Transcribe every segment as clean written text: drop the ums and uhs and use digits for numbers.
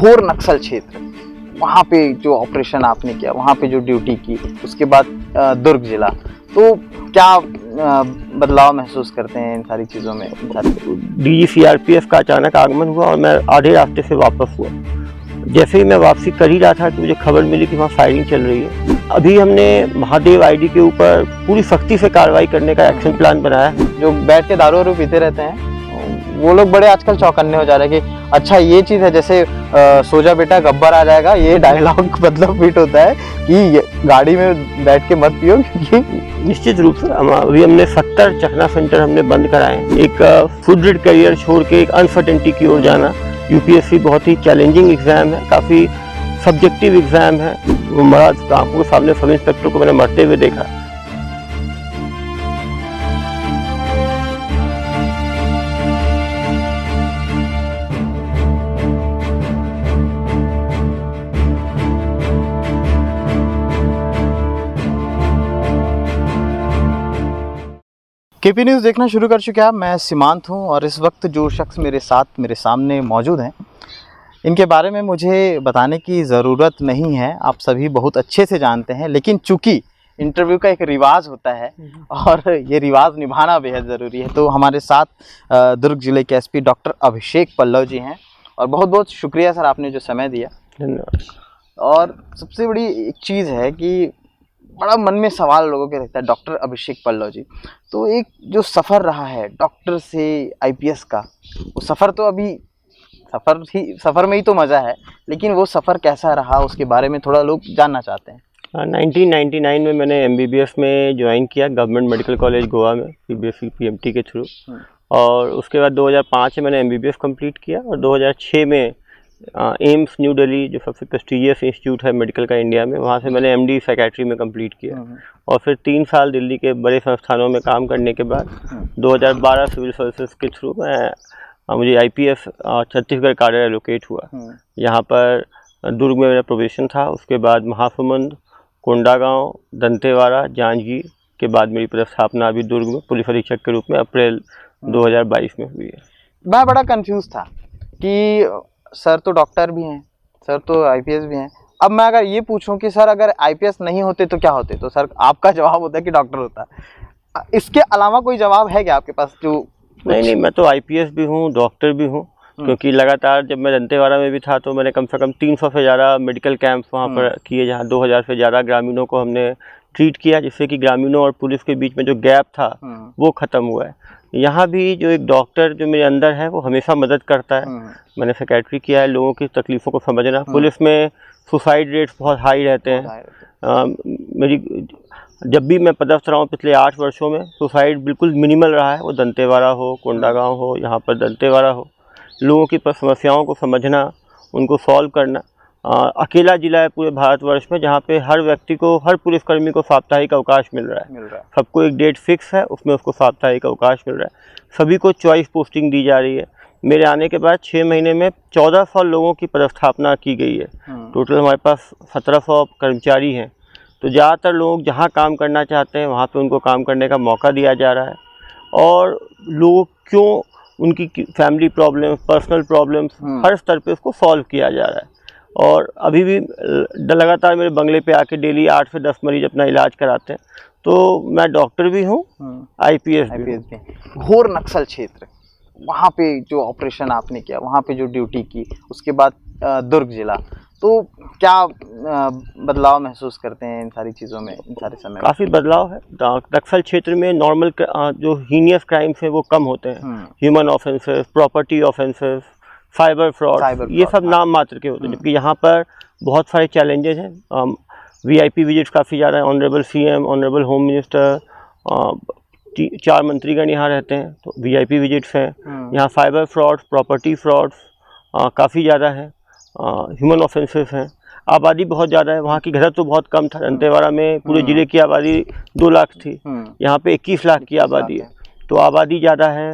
घोर नक्सल क्षेत्र, वहाँ पे जो ऑपरेशन आपने किया, वहाँ पे जो ड्यूटी की, उसके बाद दुर्ग जिला, तो क्या बदलाव महसूस करते हैं इन सारी चीज़ों में? डीजी सीआरपीएफ का अचानक आगमन हुआ और मैं आधे रास्ते से वापस हुआ। जैसे ही मैं वापसी कर ही रहा था कि मुझे खबर मिली कि वहाँ फायरिंग चल रही है। अभी हमने महादेव आईडी के ऊपर पूरी सख्ती से कार्रवाई करने का एक्शन प्लान बनाया है। जो बैठ के दारू वारू पीते रहते हैं वो लोग बड़े आजकल चौकन्ने हो जा रहे हैं कि अच्छा ये चीज़ है, जैसे सोजा बेटा गब्बर आ जाएगा, ये डायलॉग मतलब फिट होता है कि गाड़ी में बैठ के मत पियो, क्योंकि निश्चित रूप से अभी हमने 70 चखना सेंटर हमने बंद कराए हैं। एक सुदृढ़ करियर छोड़ के एक अनसर्टेनिटी की ओर जाना। यूपीएससी बहुत ही चैलेंजिंग एग्जाम है, काफ़ी सब्जेक्टिव एग्जाम है। वो मरा आंखों के सामने सब इंस्पेक्टर को मैंने मरते हुए देखा। केपी न्यूज़ देखना शुरू कर चुके हैं आप। मैं सीमांत हूं और इस वक्त जो शख्स मेरे सामने मौजूद हैं, इनके बारे में मुझे बताने की ज़रूरत नहीं है, आप सभी बहुत अच्छे से जानते हैं। लेकिन चूंकि इंटरव्यू का एक रिवाज होता है और ये रिवाज निभाना बेहद ज़रूरी है, तो हमारे साथ दुर्ग जिले के एसपी डॉक्टर अभिषेक पल्लव जी हैं। और बहुत बहुत शुक्रिया सर, आपने जो समय दिया। धन्यवाद। और सबसे बड़ी एक चीज़ है कि बड़ा मन में सवाल लोगों के रहता है, डॉक्टर अभिषेक पल्लव जी, तो एक जो सफ़र रहा है डॉक्टर से आईपीएस का, वो सफ़र तो अभी सफ़र में ही तो मज़ा है, लेकिन वो सफ़र कैसा रहा उसके बारे में थोड़ा लोग जानना चाहते हैं। 1999 में मैंने एमबीबीएस में ज्वाइन किया गवर्नमेंट मेडिकल कॉलेज गोवा में, सीबीएसई पीएमटी के थ्रू। और उसके बाद 2005 में मैंने एमबीबीएस कंप्लीट किया और 2006 में एम्स न्यू दिल्ली, जो सबसे प्रेस्टीजियस इंस्टीट्यूट है मेडिकल का इंडिया में, वहाँ से मैंने एमडी साइकेट्री में कंप्लीट किया। और फिर 3 साल दिल्ली के बड़े संस्थानों में काम करने के बाद 2012 सिविल सर्विसेज के थ्रू मुझे आईपीएस छत्तीसगढ़ कार्य एलोकेट हुआ। यहाँ पर दुर्ग में मेरा प्रोबेशन था। उसके बाद महासमुंद, कोंडागांव, दंतेवाड़ा, जांजगीर के बाद मेरी पदस्थापना अभी दुर्ग में पुलिस अधीक्षक के रूप में अप्रैल 2022 में हुई है। मैं बड़ा कंफ्यूज था कि सर तो डॉक्टर भी हैं, सर तो आईपीएस भी हैं। अब मैं अगर ये पूछूं कि सर अगर आईपीएस नहीं होते तो क्या होते, तो सर आपका जवाब होता है कि डॉक्टर होता। इसके अलावा कोई जवाब है क्या आपके पास? जो नहीं, मैं तो आईपीएस भी हूँ, डॉक्टर भी हूँ। क्योंकि लगातार जब मैं दंतेवाड़ा में भी था तो मैंने कम से कम 300 से ज़्यादा मेडिकल कैंप्स वहाँ पर किए, जहाँ 2000 से ज़्यादा ग्रामीणों को हमने ट्रीट किया, जिससे कि ग्रामीणों और पुलिस के बीच में जो गैप था वो ख़त्म हुआ है। यहाँ भी जो एक डॉक्टर जो मेरे अंदर है वो हमेशा मदद करता है। मैंने सेक्रेटरी किया है, लोगों की तकलीफ़ों को समझना। पुलिस में सुसाइड रेट्स बहुत हाई रहते हैं। मेरी जब भी मैं पदस्थ रहा हूँ पिछले 8 वर्षों में, सुसाइड बिल्कुल मिनिमल रहा है। वो दंतेवाड़ा हो, कोंडागांव हो, यहाँ पर दंतेवाड़ा हो, लोगों की समस्याओं को समझना, उनको सॉल्व करना। अकेला जिला है पूरे भारतवर्ष में जहाँ पे हर व्यक्ति को, हर पुलिसकर्मी को साप्ताहिक अवकाश मिल रहा है। सबको एक डेट फिक्स है, उसमें उसको साप्ताहिक अवकाश मिल रहा है। सभी को चॉइस पोस्टिंग दी जा रही है। मेरे आने के बाद 6 महीने में 1400 लोगों की पदस्थापना की गई है। टोटल हमारे पास 1700 कर्मचारी हैं। तो ज़्यादातर लोग जहाँ काम करना चाहते हैं वहाँ पे उनको काम करने का मौका दिया जा रहा है। और लोग क्यों, उनकी फैमिली प्रॉब्लम्स, पर्सनल प्रॉब्लम्स, हर स्तर पे उसको सॉल्व किया जा रहा है। और अभी भी लगातार मेरे बंगले पे आके डेली 8 से 10 मरीज अपना इलाज कराते हैं। तो मैं डॉक्टर भी हूँ, आईपीएस भी। घोर नक्सल क्षेत्र, वहाँ पे जो ऑपरेशन आपने किया, वहाँ पे जो ड्यूटी की, उसके बाद दुर्ग जिला, तो क्या बदलाव महसूस करते हैं इन सारी चीज़ों में, इन सारे समय? काफ़ी बदलाव है। नक्सल क्षेत्र में नॉर्मल जो हीनियस क्राइम्स हैं वो कम होते हैं। Human offences, property offences, cyber fraud, ये सब नाम मात्र के होते हैं। जबकि यहाँ पर बहुत सारे चैलेंजेस हैं। वीआईपी विजिट्स काफ़ी ज़्यादा हैं। Honourable CM, honourable home minister, 4 मंत्रीगण यहाँ रहते हैं, तो वीआईपी विजिट्स हैं। यहाँ साइबर फ्रॉड्स, प्रॉपर्टी फ्रॉड्स काफ़ी ज़्यादा हैं। ह्यूमन ऑफेंसेस हैं। आबादी बहुत ज़्यादा है। वहाँ की घनत्व तो बहुत कम था। दंतेवाड़ा में पूरे ज़िले की आबादी 2 लाख थी, यहाँ पे 21 लाख की आबादी है। तो आबादी ज़्यादा है।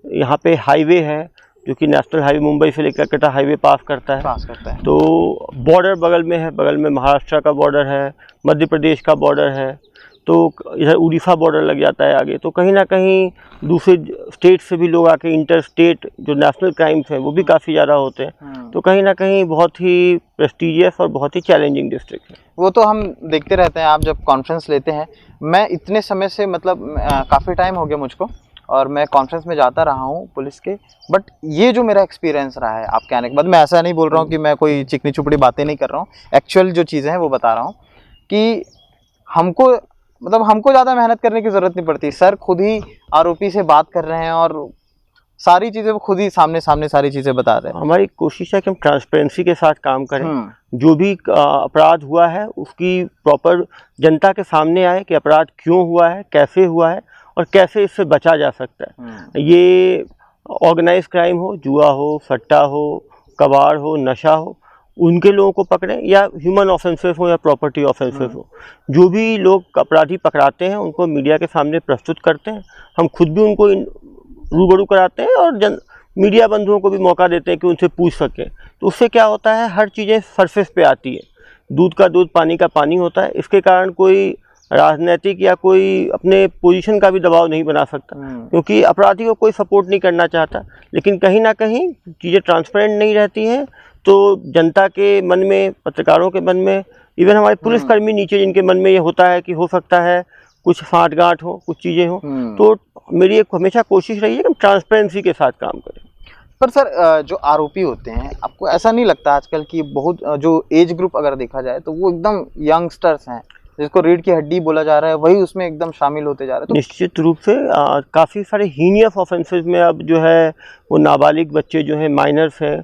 यहाँ पे हाईवे है जो कि नेशनल हाईवे मुंबई से लेकर कलकत्ता हाईवे पास करता है। तो बॉर्डर बगल में है, बगल में महाराष्ट्र का बॉर्डर है, मध्य प्रदेश का बॉर्डर है। तो इधर उड़ीसा बॉर्डर लग जाता है आगे, तो कहीं ना कहीं दूसरे स्टेट से भी लोग आके इंटर स्टेट जो नेशनल क्राइम्स हैं वो भी काफ़ी ज़्यादा होते हैं। तो कहीं ना कहीं बहुत ही प्रेस्टिजियस और बहुत ही चैलेंजिंग डिस्ट्रिक्ट है। वो तो हम देखते रहते हैं, आप जब कॉन्फ्रेंस लेते हैं, मैं इतने समय से मतलब काफ़ी टाइम हो गया मुझको, और मैं कॉन्फ्रेंस में जाता रहा हूँ पुलिस के, बट ये जो मेरा एक्सपीरियंस रहा है आपके आने के बाद, मैं ऐसा नहीं बोल रहा हूँ कि मैं कोई चिकनी चुपड़ी बातें नहीं कर रहा हूँ, एक्चुअल जो चीज़ें हैं वो बता रहा हूँ कि हमको मतलब हमको ज़्यादा मेहनत करने की ज़रूरत नहीं पड़ती। सर खुद ही आरोपी से बात कर रहे हैं और सारी चीज़ें वो खुद ही सामने सामने सारी चीज़ें बता रहे हैं। हमारी कोशिश है कि हम ट्रांसपेरेंसी के साथ काम करें, जो भी अपराध हुआ है उसकी प्रॉपर जनता के सामने आए कि अपराध क्यों हुआ है, कैसे हुआ है और कैसे इससे बचा जा सकता है। ये ऑर्गेनाइज क्राइम हो, जुआ हो, सट्टा हो, कबाड़ हो, नशा हो, उनके लोगों को पकड़ें, या ह्यूमन ऑफेंसेस हो या प्रॉपर्टी ऑफेंसेस हो, जो भी लोग अपराधी पकड़ाते हैं उनको मीडिया के सामने प्रस्तुत करते हैं। हम खुद भी उनको रूबरू कराते हैं और मीडिया बंधुओं को भी मौका देते हैं कि उनसे पूछ सकें। तो उससे क्या होता है, हर चीज़ें सरफेस पे आती है, दूध का दूध पानी का पानी होता है। इसके कारण कोई राजनीतिक या कोई अपने पोजीशन का भी दबाव नहीं बना सकता, क्योंकि अपराधी को कोई सपोर्ट नहीं करना चाहता। लेकिन कहीं ना कहीं चीज़ें ट्रांसपेरेंट नहीं रहती हैं, तो जनता के मन में, पत्रकारों के मन में, इवन हमारे पुलिसकर्मी नीचे जिनके मन में ये होता है कि हो सकता है कुछ साठगांठ हो, कुछ चीज़ें हो, तो मेरी एक हमेशा कोशिश रही है कि हम ट्रांसपेरेंसी के साथ काम करें। पर सर जो आरोपी होते हैं, आपको ऐसा नहीं लगता आजकल की बहुत जो एज ग्रुप अगर देखा जाए तो वो एकदम यंगस्टर्स हैं, जिसको रीढ़ की हड्डी बोला जा रहा है, वही उसमें एकदम शामिल होते जा रहे हैं? तो निश्चित रूप से काफ़ी सारे हीनियस ऑफेंसेस में अब जो है वो नाबालिग बच्चे जो हैं, माइनर्स हैं,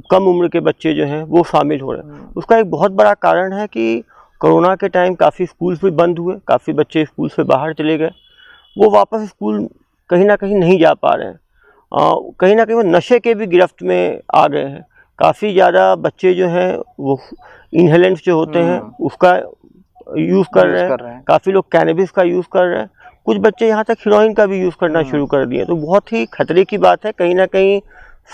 कम उम्र के बच्चे जो हैं वो शामिल हो रहे हैं। उसका एक बहुत बड़ा कारण है कि कोरोना के टाइम काफ़ी स्कूल भी बंद हुए, काफ़ी बच्चे स्कूल से बाहर चले गए, वो वापस स्कूल कहीं ना कहीं नहीं जा पा रहे हैं। कहीं ना कहीं वो नशे के भी गिरफ्त में आ गए हैं। काफ़ी ज़्यादा बच्चे जो हैं वो इनहेलेंट्स जो होते हैं उसका यूज़ कर रहे हैं, काफ़ी लोग कैनबिस का यूज़ कर रहे हैं, कुछ बच्चे यहाँ तक हीरोइन का भी यूज़ करना शुरू कर दिए। तो बहुत ही खतरे की बात है। कहीं ना कहीं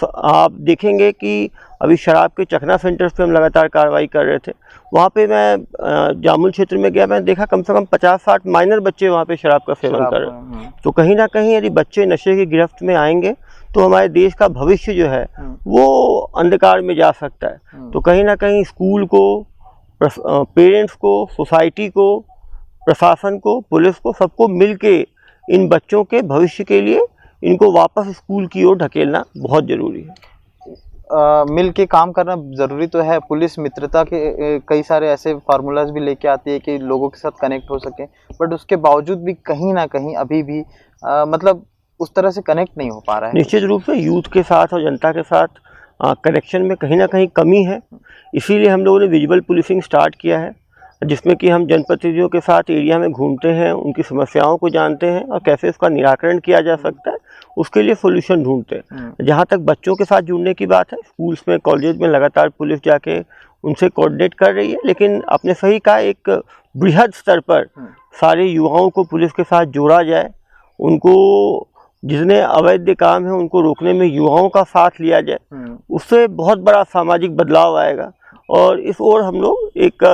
आप देखेंगे कि अभी शराब के चखना सेंटर्स पे हम लगातार कार्रवाई कर रहे थे। वहाँ पे मैं जामुल क्षेत्र में गया, मैंने देखा कम से कम 50-60 माइनर बच्चे वहाँ पे शराब का सेवन कर रहे हैं। तो कहीं ना कहीं यदि बच्चे नशे की गिरफ्त में आएंगे तो हमारे देश का भविष्य जो है वो अंधकार में जा सकता है। तो कहीं ना कहीं स्कूल को, पेरेंट्स को, सोसाइटी को, प्रशासन को, पुलिस को, सबको मिल के इन बच्चों के भविष्य के लिए इनको वापस स्कूल की ओर ढकेलना बहुत ज़रूरी है। मिल के काम करना ज़रूरी तो है। पुलिस मित्रता के कई सारे ऐसे फार्मूलाज भी लेके आती है कि लोगों के साथ कनेक्ट हो सके, बट उसके बावजूद भी कहीं ना कहीं अभी भी मतलब उस तरह से कनेक्ट नहीं हो पा रहा है। निश्चित रूप से यूथ के साथ और जनता के साथ कनेक्शन में कहीं ना कहीं कमी है। इसीलिए हम लोगों ने विजुअल पुलिसिंग स्टार्ट किया है, जिसमें कि हम जनप्रतिनिधियों के साथ एरिया में घूमते हैं, उनकी समस्याओं को जानते हैं और कैसे उसका निराकरण किया जा सकता है उसके लिए सॉल्यूशन ढूंढते हैं। जहाँ तक बच्चों के साथ जुड़ने की बात है, स्कूल्स में, कॉलेज में लगातार पुलिस जाके उनसे कोऑर्डिनेट कर रही है। लेकिन आपने सही कहा, एक बृहद स्तर पर सारे युवाओं को पुलिस के साथ जोड़ा जाए, उनको जितने अवैध काम है उनको रोकने में युवाओं का साथ लिया जाए, उससे बहुत बड़ा सामाजिक बदलाव आएगा और इस ओर हम लोग एक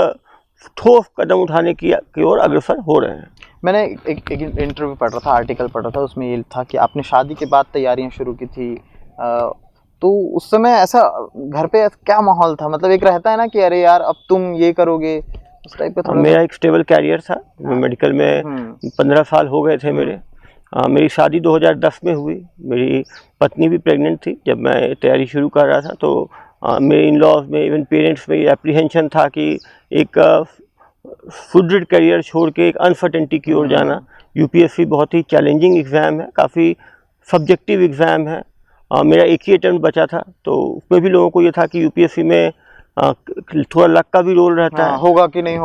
ठोस कदम उठाने की ओर अग्रसर हो रहे हैं। मैंने एक इंटरव्यू पढ़ रहा था, आर्टिकल पढ़ रहा था, उसमें ये था कि आपने शादी के बाद तैयारियां शुरू की थी, तो उस समय ऐसा घर पे क्या माहौल था? मतलब एक रहता है ना कि अरे यार अब तुम ये करोगे, उस टाइप का थोड़ा। मेरा एक स्टेबल कैरियर था, मैं मेडिकल में 15 साल हो गए थे मेरे। मेरी शादी 2010 में हुई। मेरी पत्नी भी प्रेग्नेंट थी जब मैं तैयारी शुरू कर रहा था। तो मेरे इन लॉज में, इवन पेरेंट्स में ये एप्रीहेंशन था कि एक फुलड्रिड करियर छोड़ के एक अनसर्टेनिटी की ओर जाना। यूपीएससी बहुत ही चैलेंजिंग एग्ज़ाम है, काफ़ी सब्जेक्टिव एग्ज़ाम है। मेरा एक ही अटेम्प्ट बचा था, तो उसमें भी लोगों को ये था कि यूपीएससी में थोड़ा लक का भी रोल रहता है, होगा कि नहीं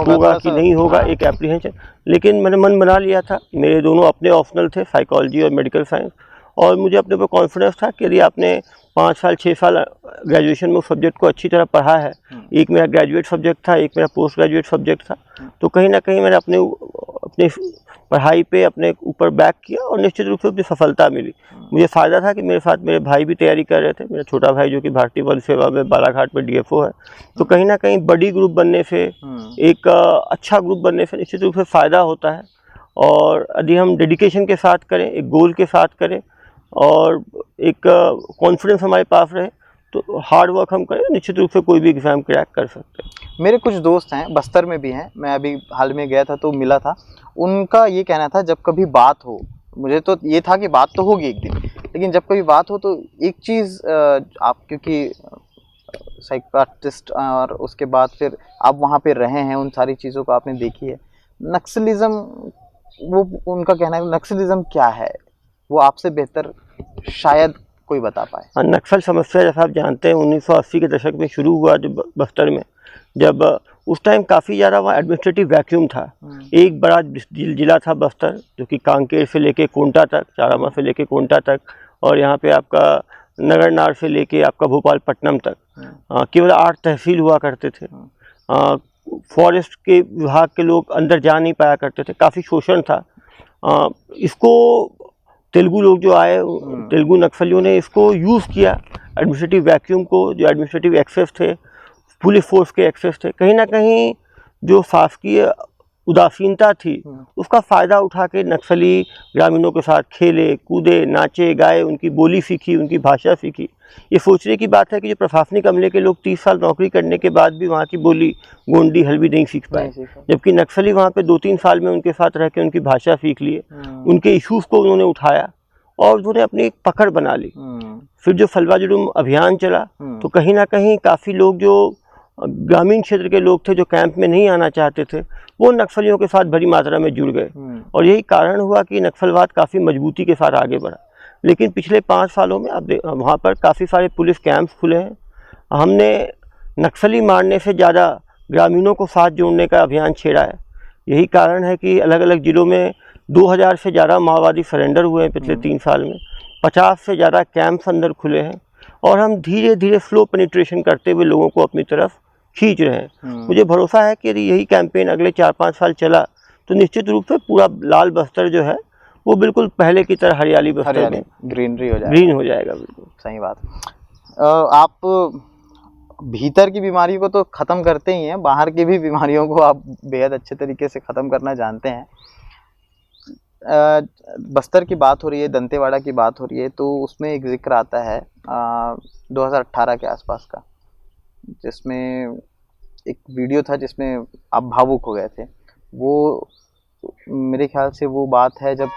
होगा, एक एप्रीहेंशन। लेकिन मैंने मन बना लिया था। मेरे दोनों अपने ऑप्शनल थे, साइकोलॉजी और मेडिकल साइंस, और मुझे अपने ऊपर कॉन्फिडेंस था कि यदि आपने 5 साल 6 साल ग्रेजुएशन में उस सब्जेक्ट को अच्छी तरह पढ़ा है, एक मेरा ग्रेजुएट सब्जेक्ट था, एक मेरा पोस्ट ग्रेजुएट सब्जेक्ट था, तो कहीं ना कहीं मैंने अपने पढ़ाई पे अपने ऊपर बैक किया और निश्चित रूप से उसमें सफलता मिली। मुझे फ़ायदा था कि मेरे साथ मेरे भाई भी तैयारी कर रहे थे। मेरा छोटा भाई जो कि भारतीय वन सेवा में बालाघाट में डीएफओ है, तो कहीं ना कहीं बड़ी ग्रुप बनने से, एक अच्छा ग्रुप बनने से निश्चित रूप से फ़ायदा होता है। और यदि हम डेडिकेशन के साथ करें, एक गोल के साथ करें और एक कॉन्फिडेंस हमारे पास रहे, तो हार्ड वर्क हम करें, निश्चित रूप से कोई भी एग्ज़ाम क्रैक कर सकते हैं। मेरे कुछ दोस्त हैं, बस्तर में भी हैं, मैं अभी हाल में गया था तो मिला था, उनका ये कहना था जब कभी बात हो, मुझे तो ये था कि बात तो होगी एक दिन, लेकिन जब कभी बात हो तो एक चीज़ आप क्योंकि साइकियाट्रिस्ट और उसके बाद फिर आप वहाँ पे रहे हैं, उन सारी चीज़ों को आपने देखी है, नक्सलिज़्म, वो उनका कहना है नक्सलिज़्म क्या है, वो आपसे बेहतर शायद कोई बता पाए। नक्सल समस्या जैसा आप जानते हैं 1980 के दशक में शुरू हुआ, जो बस्तर में, जब उस टाइम काफ़ी ज़्यादा वहाँ एडमिनिस्ट्रेटिव वैक्यूम था। एक बड़ा जिला था बस्तर, जो कि कांकेर से लेके कोंटा तक, चारामा से लेके कोंटा तक, और यहाँ पे आपका नगरनार से लेके आपका भोपालपट्टनम तक केवल 8 तहसील हुआ करते थे। फॉरेस्ट के विभाग के लोग अंदर जा नहीं पाया करते थे, काफ़ी शोषण था। इसको तेलुगु लोग जो आए, तेलुगु नक्सलियों ने इसको यूज़ किया, एडमिनिस्ट्रेटिव वैक्यूम को, जो एडमिनिस्ट्रेटिव एक्सेस थे, पुलिस फोर्स के एक्सेस थे, कहीं ना कहीं जो शासकीय उदासीनता थी उसका फ़ायदा उठा के नक्सली ग्रामीणों के साथ खेले कूदे, नाचे गाए, उनकी बोली सीखी, उनकी भाषा सीखी। ये सोचने की बात है कि जो प्रशासनिक अमले के लोग 30 साल नौकरी करने के बाद भी वहाँ की बोली गोंडी हल्बी नहीं सीख पाए, जबकि नक्सली वहाँ पे 2-3 साल में उनके साथ रह के उनकी भाषा सीख लिए, उनके इशूज़ को उन्होंने उठाया और उन्होंने अपनी एक पकड़ बना ली। फिर जो फलवा जुर्म अभियान चला तो कहीं ना कहीं काफ़ी लोग जो ग्रामीण क्षेत्र के लोग थे, जो कैंप में नहीं आना चाहते थे, वो नक्सलियों के साथ बड़ी मात्रा में जुड़ गए और यही कारण हुआ कि नक्सलवाद काफ़ी मजबूती के साथ आगे बढ़ा। लेकिन पिछले 5 सालों में अब वहाँ पर काफ़ी सारे पुलिस कैंप्स खुले हैं। हमने नक्सली मारने से ज़्यादा ग्रामीणों को साथ जोड़ने का अभियान छेड़ा है। यही कारण है कि अलग अलग ज़िलों में 2000 से ज़्यादा माओवादी सरेंडर हुए हैं पिछले 3 साल में, 50 से ज़्यादा कैंप्स अंदर खुले हैं और हम धीरे धीरे स्लो पेनिट्रेशन करते हुए लोगों को अपनी तरफ खींच रहे हैं। मुझे भरोसा है कि यदि यही कैंपेन अगले 4-5 साल चला तो निश्चित रूप से पूरा लाल बस्तर जो है वो बिल्कुल पहले की तरह हरियाली बस्तर में ग्रीनरी हो जाएगा, ग्रीन हो जाएगा। बिल्कुल सही बात। आप भीतर की बीमारी को तो ख़त्म करते ही हैं, बाहर की भी बीमारियों को आप बेहद अच्छे तरीके से ख़त्म करना जानते हैं। बस्तर की बात हो रही है, दंतेवाड़ा की बात हो रही है, तो उसमें एक जिक्र आता है 2018 के आसपास का, जिसमें एक वीडियो था जिसमें आप भावुक हो गए थे। वो मेरे ख्याल से वो बात है जब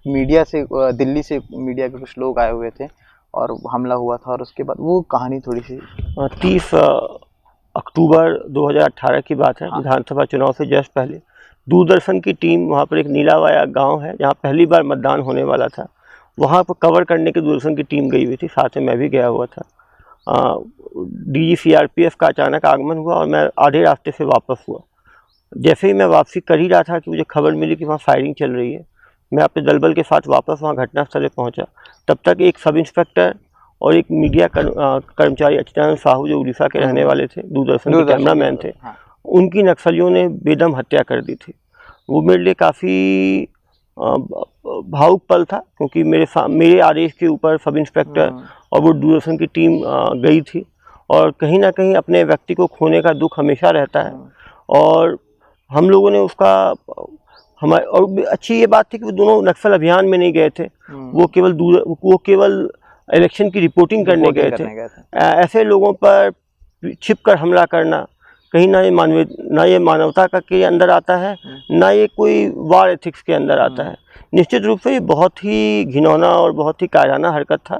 मीडिया से, दिल्ली से मीडिया के कुछ लोग आए हुए थे और हमला हुआ था, और उसके बाद वो कहानी थोड़ी सी 30 अक्टूबर 2018 की बात है। विधानसभा चुनाव से जस्ट पहले दूरदर्शन की टीम, वहाँ पर एक नीलावाया गांव है जहाँ पहली बार मतदान होने वाला था, वहाँ पर कवर करने की दूरदर्शन की टीम गई हुई थी, साथ में मैं भी गया हुआ था। DG CRPF का अचानक आगमन हुआ और मैं आधे रास्ते से वापस हुआ। जैसे ही मैं वापसी कर ही रहा था कि मुझे खबर मिली कि वहाँ फायरिंग चल रही है, मैं अपने दलबल के साथ वापस वहाँ घटनास्थल पे पहुँचा। तब तक एक सब इंस्पेक्टर और एक मीडिया कर्मचारी अच्युतानंद साहू, जो उड़ीसा के रहने वाले थे, दूरदर्शन के कैमरामैन थे, उनकी नक्सलियों ने बेदम हत्या कर दी थी। वो मेरे लिए काफ़ी भावुक पल था, क्योंकि मेरे आदेश के ऊपर सब इंस्पेक्टर और वो दूरदर्शन की टीम गई थी, और कहीं ना कहीं अपने व्यक्ति को खोने का दुख हमेशा रहता है। और हम लोगों ने उसका हमारे, और अच्छी ये बात थी कि वो दोनों नक्सल अभियान में नहीं गए थे, वो केवल इलेक्शन की रिपोर्टिंग करने गए थे। ऐसे लोगों पर छिपकर हमला करना कहीं ना ये मानवता का के अंदर आता है, ना ये कोई वार एथिक्स के अंदर आता है। निश्चित रूप से ये बहुत ही घिनौना और बहुत ही कायराना हरकत था,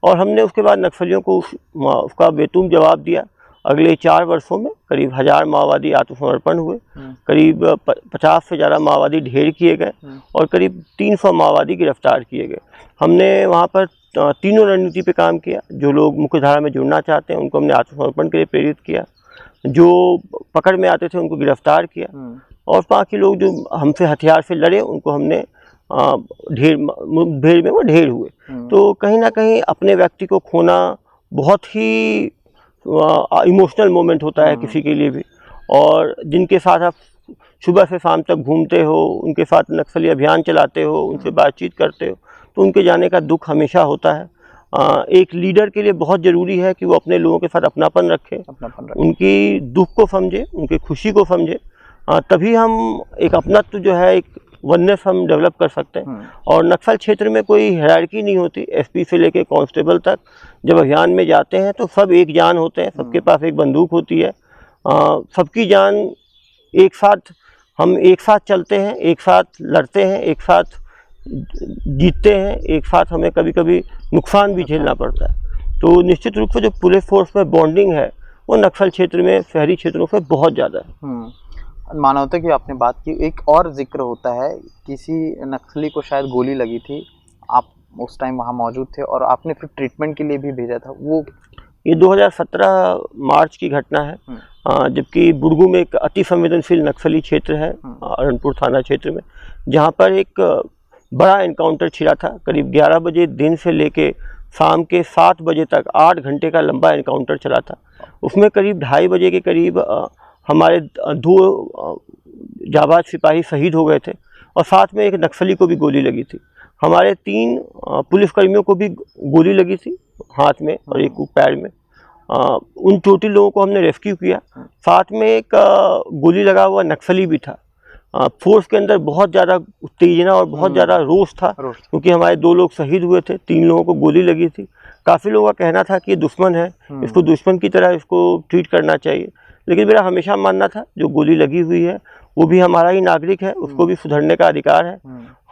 और हमने उसके बाद नक्सलियों को उसका बेतुम जवाब दिया। अगले 4 वर्षों में करीब 1000 माओवादी आत्मसमर्पण हुए, करीब 50 से ज़्यादा माओवादी ढेर किए गए और करीब 300 माओवादी गिरफ्तार किए गए। हमने वहाँ पर तीनों रणनीति पे काम किया। जो लोग मुख्यधारा में जुड़ना चाहते हैं उनको हमने आत्मसमर्पण के लिए प्रेरित किया, जो पकड़ में आते थे उनको गिरफ्तार किया, और बाकी लोग जो हमसे हथियार से लड़े उनको हमने ढेर में वो ढेर हुए। तो कहीं ना कहीं अपने व्यक्ति को खोना बहुत ही इमोशनल मोमेंट होता है किसी के लिए भी, और जिनके साथ आप सुबह से शाम तक घूमते हो, उनके साथ नक्सली अभियान चलाते हो, उनसे बातचीत करते हो, तो उनके जाने का दुख हमेशा होता है। एक लीडर के लिए बहुत ज़रूरी है कि वो अपने लोगों के साथ अपनापन रखे, उनकी दुख को समझे, उनकी खुशी को समझे, तभी हम एक अपनत्व जो है, एक वननेस हम डेवलप कर सकते हैं। और नक्सल क्षेत्र में कोई हायरार्की नहीं होती, एसपी से लेके कांस्टेबल तक जब अभियान में जाते हैं तो सब एक जान होते हैं, सबके पास एक बंदूक होती है, सबकी जान एक साथ, हम एक साथ चलते हैं, एक साथ लड़ते हैं, एक साथ जीतते हैं, एक साथ हमें कभी कभी नुकसान भी झेलना पड़ता है। तो निश्चित रूप से जो पुलिस फोर्स में बॉन्डिंग है वो नक्सल क्षेत्र में, शहरी क्षेत्रों से बहुत ज़्यादा है। मानवता की आपने बात की, एक और जिक्र होता है, किसी नक्सली को शायद गोली लगी थी, आप उस टाइम वहाँ मौजूद थे और आपने फिर ट्रीटमेंट के लिए भी भेजा था, वो ये 2017 मार्च की घटना है। जबकि बुड़गू में एक अति संवेदनशील नक्सली क्षेत्र है, अरनपुर थाना क्षेत्र में, जहाँ पर एक बड़ा एनकाउंटर छिड़ा था। करीब 11 बजे दिन से लेके शाम के 7 बजे तक 8 घंटे का लंबा एनकाउंटर चला था। उसमें करीब 2:30 बजे के करीब हमारे 2 जाबाज सिपाही शहीद हो गए थे और साथ में एक नक्सली को भी गोली लगी थी। हमारे 3 पुलिसकर्मियों को भी गोली लगी थी, हाथ में और एक को पैर में। उन चोटिल लोगों को हमने रेस्क्यू किया। साथ में एक गोली लगा हुआ नक्सली भी था। फोर्स के अंदर बहुत ज़्यादा उत्तेजना और बहुत ज़्यादा रोष था, क्योंकि हमारे 2 लोग शहीद हुए थे, 3 लोगों को गोली लगी थी। काफ़ी लोगों का कहना था कि ये दुश्मन है, इसको दुश्मन की तरह इसको ट्रीट करना चाहिए, लेकिन मेरा हमेशा मानना था जो गोली लगी हुई है वो भी हमारा ही नागरिक है, उसको भी सुधरने का अधिकार है।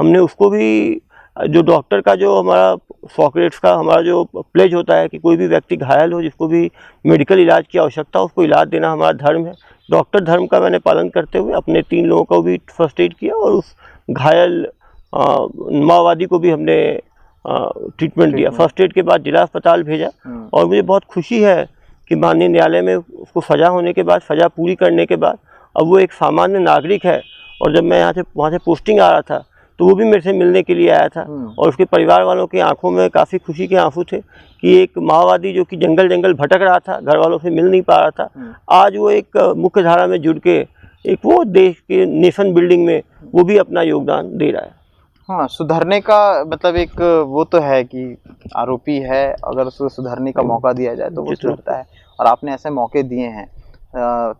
हमने उसको भी, जो डॉक्टर का जो हमारा सॉक्रेट्स का हमारा जो प्लेज होता है कि कोई भी व्यक्ति घायल हो, जिसको भी मेडिकल इलाज की आवश्यकता हो, उसको इलाज देना हमारा धर्म है। डॉक्टर धर्म का मैंने पालन करते हुए अपने 3 लोगों को भी फर्स्ट एड किया और उस घायल माओवादी को भी हमने ट्रीटमेंट दिया। फर्स्ट एड के बाद जिला अस्पताल भेजा और मुझे बहुत खुशी है कि माननीय न्यायालय में उसको सज़ा होने के बाद, सज़ा पूरी करने के बाद अब वो एक सामान्य नागरिक है। और जब मैं वहाँ से पोस्टिंग आ रहा था तो वो भी मेरे से मिलने के लिए आया था और उसके परिवार वालों की आंखों में काफ़ी खुशी के आंसू थे कि एक माओवादी जो कि जंगल जंगल भटक रहा था, घर वालों से मिल नहीं पा रहा था, आज वो एक मुख्य धारा में जुड़ के एक वो देश के नेशन बिल्डिंग में वो भी अपना योगदान दे रहा है। हाँ, सुधरने का मतलब एक वो तो है कि आरोपी है, अगर उसको सुधरने का मौका दिया जाए तो वो सुधरता है, और आपने ऐसे मौके दिए हैं।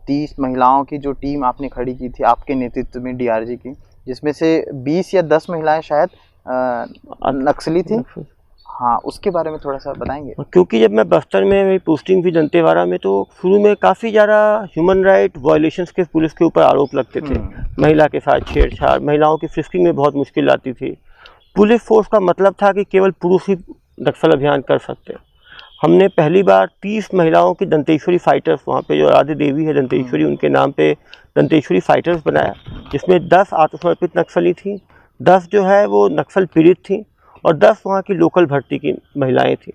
30 महिलाओं की जो टीम आपने खड़ी की थी आपके नेतृत्व में, डीआरजी की, जिसमें से 20 या 10 महिलाएं शायद नक्सली थी। हाँ, उसके बारे में थोड़ा सा बताएंगे। क्योंकि जब मैं बस्तर में मेरी पोस्टिंग थी दंतेवाड़ा में, तो शुरू में काफ़ी ज़्यादा ह्यूमन राइट वायलेशंस के पुलिस के ऊपर आरोप लगते थे। महिला के साथ छेड़छाड़, महिलाओं की फ्रिस्किंग में बहुत मुश्किल आती थी। पुलिस फोर्स का मतलब था कि केवल पुरुष ही नक्सल अभियान कर सकते। हमने पहली बार 30 महिलाओं की दंतेश्वरी फाइटर्स, वहाँ पे जो आराध्य देवी है दंतेश्वरी, उनके नाम पे दंतेश्वरी फाइटर्स बनाया, जिसमें 10 आत्मसमर्पित नक्सली थी, 10 जो है वो नक्सल पीड़ित थी और 10 वहाँ की लोकल भर्ती की महिलाएं थी।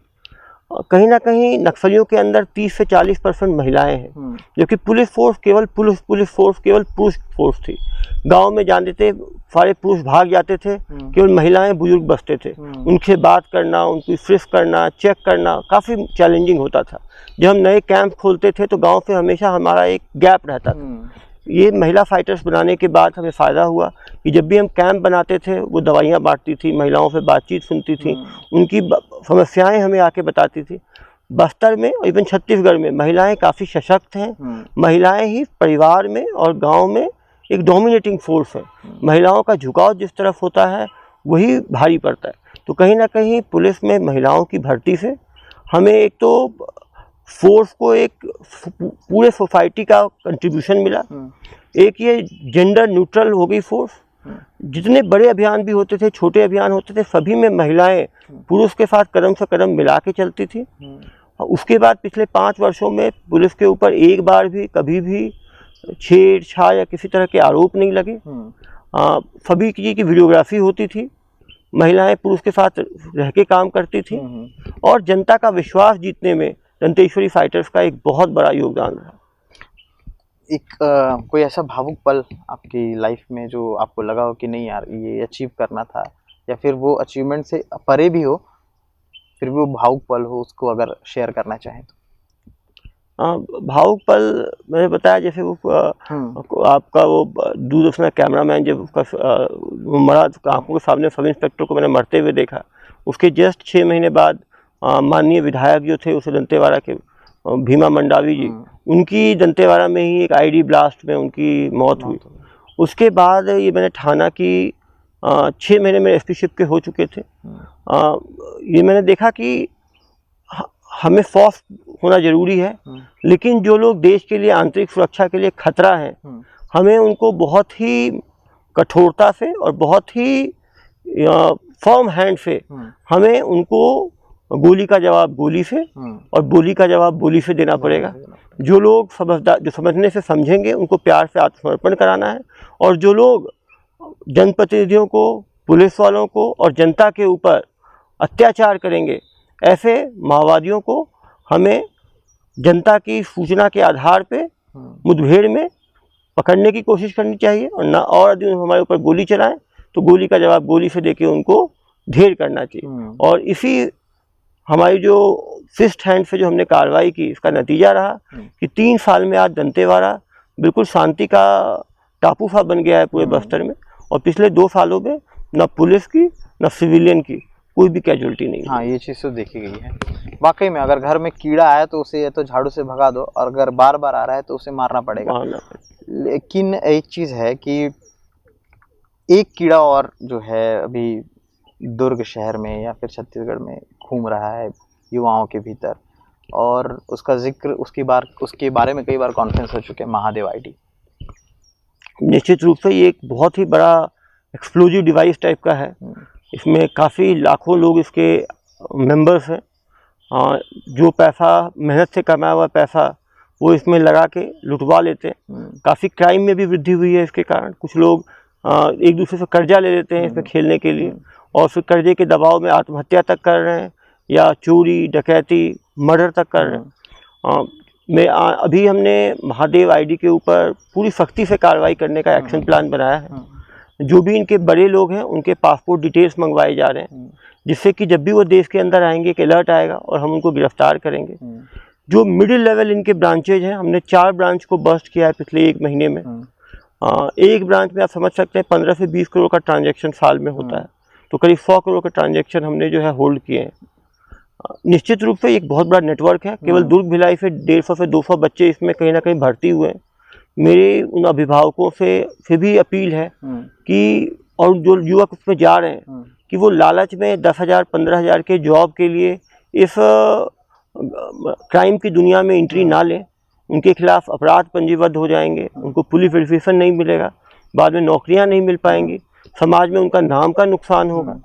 कहीं ना कहीं नक्सलियों के अंदर 30 से 40% महिलाएं हैं, जबकि पुलिस फोर्स केवल पुरुष फोर्स थी। गांव में जानते थे सारे पुरुष भाग जाते थे, केवल महिलाएं बुजुर्ग बचते थे। उनसे बात करना, उनकी फ्रिस्क करना, चेक करना काफ़ी चैलेंजिंग होता था। जब हम नए कैंप खोलते थे तो गांव से हमेशा हमारा एक गैप रहता था। ये महिला फाइटर्स बनाने के बाद हमें फ़ायदा हुआ कि जब भी हम कैंप बनाते थे वो दवाइयाँ बांटती थी, महिलाओं से बातचीत सुनती थी, उनकी समस्याएं हमें आके बताती थी। बस्तर में और इवन छत्तीसगढ़ में महिलाएं काफ़ी सशक्त हैं। महिलाएं ही परिवार में और गांव में एक डोमिनेटिंग फोर्स है। महिलाओं का झुकाव जिस तरफ होता है वही भारी पड़ता है। तो कहीं ना कहीं पुलिस में महिलाओं की भर्ती से हमें एक तो फोर्स को एक पूरे सोसाइटी का कंट्रीब्यूशन मिला, एक ये जेंडर न्यूट्रल हो गई फोर्स। जितने बड़े अभियान भी होते थे, छोटे अभियान होते थे, सभी में महिलाएं पुरुष के साथ कदम से कदम मिला के चलती थी। उसके बाद पिछले 5 वर्षों में पुलिस के ऊपर एक बार भी कभी भी छेड़छाड़ या किसी तरह के आरोप नहीं लगे। सभी की वीडियोग्राफी होती थी, महिलाएं पुरुष के साथ रह के काम करती थी और जनता का विश्वास जीतने में दंतेश्वरी फाइटर्स का एक बहुत बड़ा योगदान रहा। एक कोई ऐसा भावुक पल आपकी लाइफ में जो आपको लगा हो कि नहीं यार ये अचीव करना था, या फिर वो अचीवमेंट से परे भी हो, फिर भी वो भावुक पल हो, उसको अगर शेयर करना चाहें तो? भावुक पल मैंने बताया, जैसे वो आपका वो दूरदर्शन कैमरामैन जब उसका मरा, आंखों के सामने सब इंस्पेक्टर को मैंने मरते हुए देखा। उसके जस्ट 6 महीने बाद माननीय विधायक जो थे उस दंतेवाड़ा के, भीमा मंडावी जी, उनकी दंतेवाड़ा में ही एक आईडी ब्लास्ट में उनकी मौत हुई। उसके बाद ये मैंने थाना की 6 महीने मेरे एसपीशिप के हो चुके थे। ये मैंने देखा कि हमें फौज होना ज़रूरी है, लेकिन जो लोग देश के लिए आंतरिक सुरक्षा के लिए खतरा है, हमें उनको बहुत ही कठोरता से और बहुत ही फर्म हैंड से हमें उनको गोली का जवाब गोली से और बोली का जवाब बोली से देना पड़ेगा। जो लोग समझदार, जो समझने से समझेंगे, उनको प्यार से आत्मसमर्पण कराना है, और जो लोग जनप्रतिनिधियों को, पुलिस वालों को और जनता के ऊपर अत्याचार करेंगे, ऐसे माओवादियों को हमें जनता की सूचना के आधार पे मुठभेड़ में पकड़ने की कोशिश करनी चाहिए, और ना और यदि हमारे ऊपर गोली चलाएं तो गोली का जवाब गोली से देके उनको ढेर करना चाहिए। और इसी हमारी जो फिस्ट हैंड से जो हमने कार्रवाई की, इसका नतीजा रहा कि 3 साल में आज दंतेवाड़ा बिल्कुल शांति का टापू सा बन गया है पूरे बस्तर में, और पिछले 2 सालों में न पुलिस की न सिविलियन की कोई भी कैजुअलिटी नहीं। हाँ, ये चीज़ तो देखी गई है। वाकई में अगर घर में कीड़ा आया तो उसे या तो झाड़ू से भगा दो, और अगर बार बार आ रहा है तो उसे मारना पड़ेगा। लेकिन एक चीज़ है कि एक कीड़ा और जो है अभी दुर्ग शहर में या फिर छत्तीसगढ़ में घूम रहा है युवाओं के भीतर, और उसका जिक्र उसके बारे में कई बार कॉन्फ्रेंस हो चुके हैं, महादेव आईडी। निश्चित रूप से ये एक बहुत ही बड़ा एक्सप्लोजिव डिवाइस टाइप का है। इसमें काफ़ी लाखों लोग इसके मेंबर्स हैं। जो पैसा मेहनत से कमाया हुआ पैसा वो इसमें लगा के लुटवा लेते हैं। काफ़ी क्राइम में भी वृद्धि हुई है इसके कारण। कुछ लोग एक दूसरे से कर्जा ले लेते हैं इसमें खेलने के लिए, और फिर कर्जे के दबाव में आत्महत्या तक कर रहे हैं, या चोरी, डकैती, मर्डर तक कर रहे हैं। अभी हमने महादेव आईडी के ऊपर पूरी सख्ती से कार्रवाई करने का एक्शन प्लान बनाया है। जो भी इनके बड़े लोग हैं उनके पासपोर्ट डिटेल्स मंगवाए जा रहे हैं, जिससे कि जब भी वो देश के अंदर आएंगे एक अलर्ट आएगा और हम उनको गिरफ्तार करेंगे। जो मिडिल लेवल इनके ब्रांचेज हैं, हमने 4 ब्रांच को बस्ट किया है पिछले 1 महीने में। एक ब्रांच में आप समझ सकते हैं 15 से 20 करोड़ का ट्रांजैक्शन साल में होता है, तो करीब 100 करोड़ का ट्रांजैक्शन हमने जो है होल्ड किए हैं। निश्चित रूप से एक बहुत बड़ा नेटवर्क है। केवल दुर्ग भिलाई से 150 से 200 बच्चे इसमें कहीं ना कहीं भर्ती हुए हैं। मेरे उन अभिभावकों से भी अपील है कि, और जो युवक उसमें जा रहे हैं, कि वो लालच में 10,000 15,000 के जॉब के लिए इस क्राइम की दुनिया में एंट्री ना लें। उनके खिलाफ अपराध पंजीबद्ध हो जाएंगे, उनको पुलिस वेरिफिकेशन नहीं मिलेगा, बाद में नौकरियां नहीं मिल पाएंगी, समाज में उनका नाम का नुकसान होगा।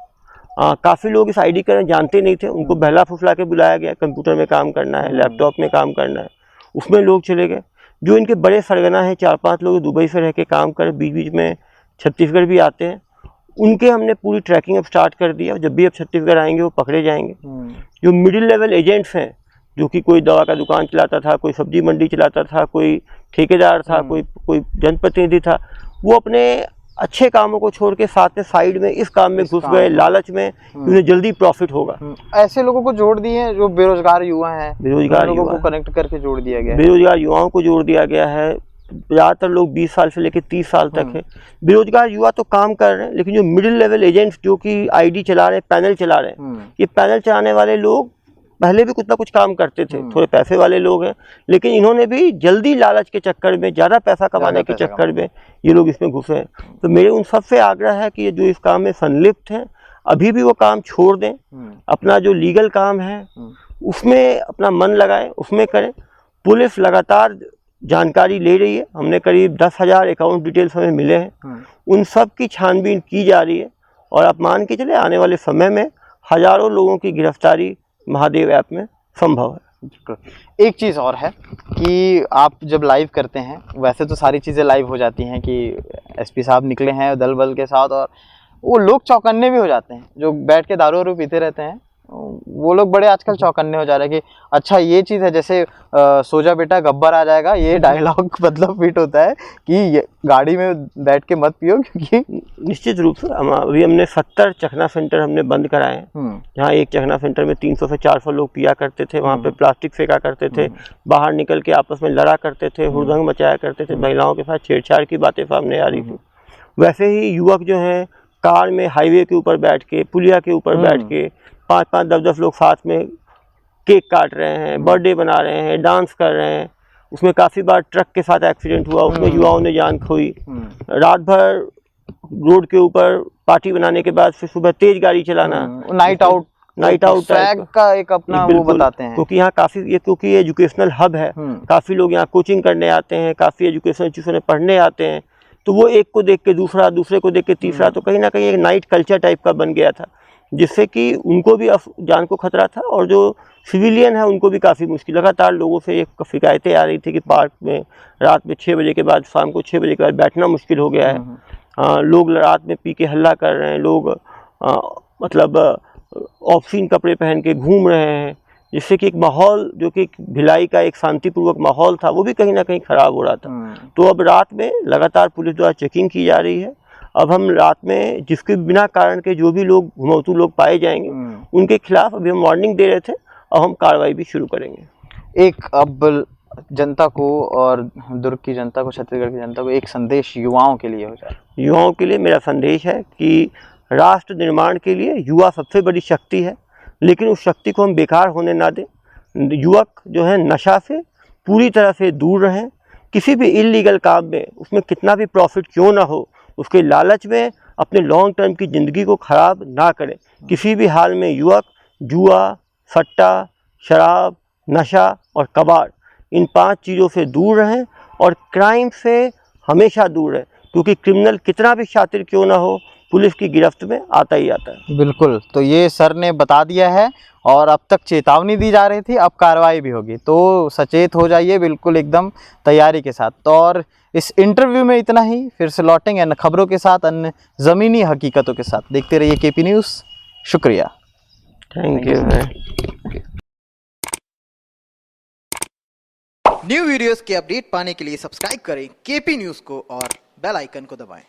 काफ़ी लोग इस आईडी का जानते नहीं थे, उनको बहला फुसला के बुलाया गया, कंप्यूटर में काम करना है, लैपटॉप में काम करना है, उसमें लोग चले गए। जो इनके बड़े सरगना हैं, 4-5 लोग दुबई से रह के काम कर बीच बीच में छत्तीसगढ़ भी आते हैं, उनके हमने पूरी ट्रैकिंग अब स्टार्ट कर दिया। जब भी अब छत्तीसगढ़ आएंगे वो पकड़े जाएंगे। जो मिडिल लेवल एजेंट्स हैं, जो कि कोई दवा का दुकान चलाता था, कोई सब्जी मंडी चलाता था, कोई ठेकेदार था, कोई जनप्रतिनिधि था, वो अपने अच्छे कामों को छोड़ के साथ में साइड में इस काम में घुस गए, लालच में, उन्हें जल्दी प्रॉफिट होगा। ऐसे लोगों को जोड़ दिए जो बेरोजगार युवा हैं, बेरोजगार लोगों को कनेक्ट करके जोड़ दिया गया है। बेरोजगार युवाओं को जोड़ दिया गया है। ज़्यादातर लोग 20 साल से लेकर 30 साल तक है। बेरोजगार युवा तो काम कर रहे हैं, लेकिन जो मिडिल लेवल एजेंट्स जो कि आईडी चला रहे हैं, पैनल चला रहे हैं, ये पैनल चलाने वाले लोग पहले भी कुछ ना कुछ काम करते थे, थोड़े पैसे वाले लोग हैं, लेकिन इन्होंने भी जल्दी लालच के चक्कर में, ज़्यादा पैसा कमाने के चक्कर में ये लोग इसमें घुसे हैं। तो मेरे उन सबसे आग्रह है कि ये जो इस काम में संलिप्त हैं, अभी भी वो काम छोड़ दें, अपना जो लीगल काम है उसमें अपना मन लगाएं, उसमें करें। पुलिस लगातार जानकारी ले रही है। हमने करीब 10,000 अकाउंट डिटेल्स हमें मिले हैं, उन सब की छानबीन की जा रही है, और आप मान के चले आने वाले समय में हज़ारों लोगों की गिरफ्तारी महादेव ऐप में संभव है। एक चीज़ और है कि आप जब लाइव करते हैं, वैसे तो सारी चीज़ें लाइव हो जाती हैं कि एसपी साहब निकले हैं दल बल के साथ, और वो लोग चौकन्ने भी हो जाते हैं जो बैठ के दारू वारू पीते रहते हैं। वो लोग बड़े आजकल चौकन्ने हो जा रहे हैं कि अच्छा ये चीज़ है, जैसे सोजा बेटा गब्बर आ जाएगा, ये डायलॉग मतलब फिट होता है कि गाड़ी में बैठ के मत पियो, क्योंकि निश्चित रूप से अभी हमने 70 चखना सेंटर हमने बंद कराए हैं। जहाँ एक चखना सेंटर में 300 से 400 लोग पिया करते थे, वहाँ पे प्लास्टिक फेंका करते थे, बाहर निकल के आपस में लड़ा करते थे, हुड़दंग मचाया करते थे, महिलाओं के साथ छेड़छाड़ की बातें सामने आ रही थी। वैसे ही युवक जो हैं कार में हाईवे के ऊपर बैठ के, पुलिया के ऊपर बैठ के 5-5, 10-10 लोग साथ में केक काट रहे हैं, बर्थडे बना रहे हैं, डांस कर रहे हैं। उसमें काफ़ी बार ट्रक के साथ एक्सीडेंट हुआ, उसमें युवाओं ने जान खोई। रात भर रोड के ऊपर पार्टी बनाने के बाद फिर सुबह तेज गाड़ी चलाना, नाइट आउट स्वैग का एक अपना वो बताते हैं। क्योंकि यहाँ काफी क्योंकि एजुकेशनल हब है, काफी लोग यहाँ कोचिंग करने आते हैं, काफी एजुकेशनल इंस्टीट्यूशन में पढ़ने आते हैं, तो वो एक को देख के दूसरा, दूसरे को देख के तीसरा, तो कहीं ना कहीं एक नाइट कल्चर टाइप का बन गया था, जिससे कि उनको भी जान को खतरा था और जो सिविलियन है उनको भी काफ़ी मुश्किल। लगातार लोगों से ये शिकायतें आ रही थी कि पार्क में रात में 6 बजे के बाद, शाम को 6 बजे के बाद बैठना मुश्किल हो गया है। लोग रात में पी के हल्ला कर रहे हैं, लोग मतलब ऑफसीन कपड़े पहन के घूम रहे हैं, जिससे कि एक माहौल जो कि भिलाई का एक शांतिपूर्वक माहौल था वो भी कहीं ना कहीं ख़राब हो रहा था। तो अब रात में लगातार पुलिस द्वारा चेकिंग की जा रही है। अब हम रात में जिसके बिना कारण के जो भी लोग घुमौतू लोग पाए जाएंगे उनके खिलाफ अभी हम वार्निंग दे रहे थे, अब हम कार्रवाई भी शुरू करेंगे। एक अब जनता को और दुर्ग की जनता को, छत्तीसगढ़ की जनता को एक संदेश युवाओं के लिए हो जाए। युवाओं के लिए मेरा संदेश है कि राष्ट्र निर्माण के लिए युवा सबसे बड़ी शक्ति है, लेकिन उस शक्ति को हम बेकार होने ना दें। युवक जो है नशा से पूरी तरह से दूर रहें, किसी भी इल्लीगल काम में उसमें कितना भी प्रॉफिट क्यों ना हो उसके लालच में अपने लॉन्ग टर्म की ज़िंदगी को ख़राब ना करें। किसी भी हाल में युवक जुआ, सट्टा, शराब, नशा और कबाड़, इन 5 चीज़ों से दूर रहें और क्राइम से हमेशा दूर रहें, क्योंकि क्रिमिनल कितना भी शातिर क्यों ना हो पुलिस की गिरफ्त में आता ही आता है। बिल्कुल, तो ये सर ने बता दिया है और अब तक चेतावनी दी जा रही थी, अब कार्रवाई भी होगी, तो सचेत हो जाइए बिल्कुल एकदम तैयारी के साथ। तो और इस इंटरव्यू में इतना ही, फिर से लौटेंगे अन्य खबरों के साथ, अन्य ज़मीनी हकीकतों के साथ। देखते रहिए केपी न्यूज़। शुक्रिया, थैंक यू। न्यू वीडियोस के अपडेट पाने के लिए सब्सक्राइब करें केपी न्यूज़ को और बेल आइकन को दबाएं।